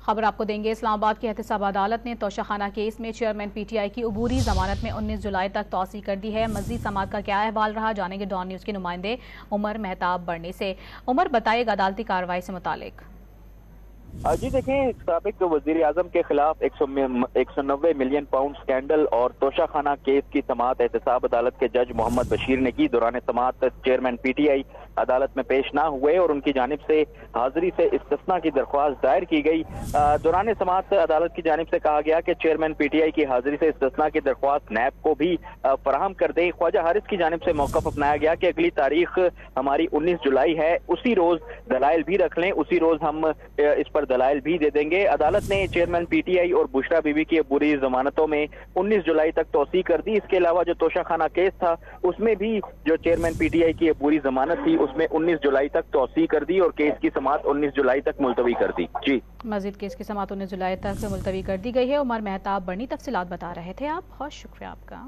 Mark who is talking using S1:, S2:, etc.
S1: خبر آپ کو دیں گے۔ اسلام آباد کی احتساب عدالت نے توشہ خانہ کیس میں چیئرمین پی ٹی آئی کی عبوری ضمانت میں 19 جولائی تک توسیع کر دی ہے۔ مزید سماعت کا کیا احوال رہا، جانیں گے ڈان نیوز کے نمائندے عمر مہتاب بڑھنی سے۔ عمر، بتائیے گا عدالتی کارروائی سے متعلق۔
S2: جی دیکھیں، سابق وزیر اعظم کے خلاف 190 ملین پاؤنڈ سکینڈل اور توشہ خانہ کیس کی سماعت احتساب عدالت کے جج محمد بشیر نے کی۔ دوران سماعت چیئرمین پی ٹی آئی عدالت میں پیش نہ ہوئے اور ان کی جانب سے حاضری سے استثناء کی درخواست دائر کی گئی۔ دوران سماعت عدالت کی جانب سے کہا گیا کہ چیئرمین پی ٹی آئی کی حاضری سے استثناء کی درخواست نیب کو بھی فراہم کر دیں۔ خواجہ حارث کی جانب سے موقف اپنایا گیا کہ اگلی تاریخ ہماری 19 جولائی ہے، اسی روز دلائل بھی رکھ لیں، اسی روز ہم اس پر دلائل بھی دے دیں گے۔ عدالت نے چیئرمین پی ٹی آئی اور بشرا بی بی کی عبوری ضمانتوں میں 19 جولائی تک توسیع کر دی۔ اس کے علاوہ جو توشہ خانہ کیس تھا اس میں بھی جو چیئرمین پی ٹی آئی کی عبوری ضمانت تھی اس میں 19 جولائی تک توسیع کر دی اور کیس کی سماعت 19 جولائی تک ملتوی کر دی۔ جی،
S1: مزید کیس کی سماعت 19 جولائی تک ملتوی کر دی گئی ہے۔ عمر مہتاب بڑھنی تفصیلات بتا رہے تھے آپ، بہت شکریہ آپ کا۔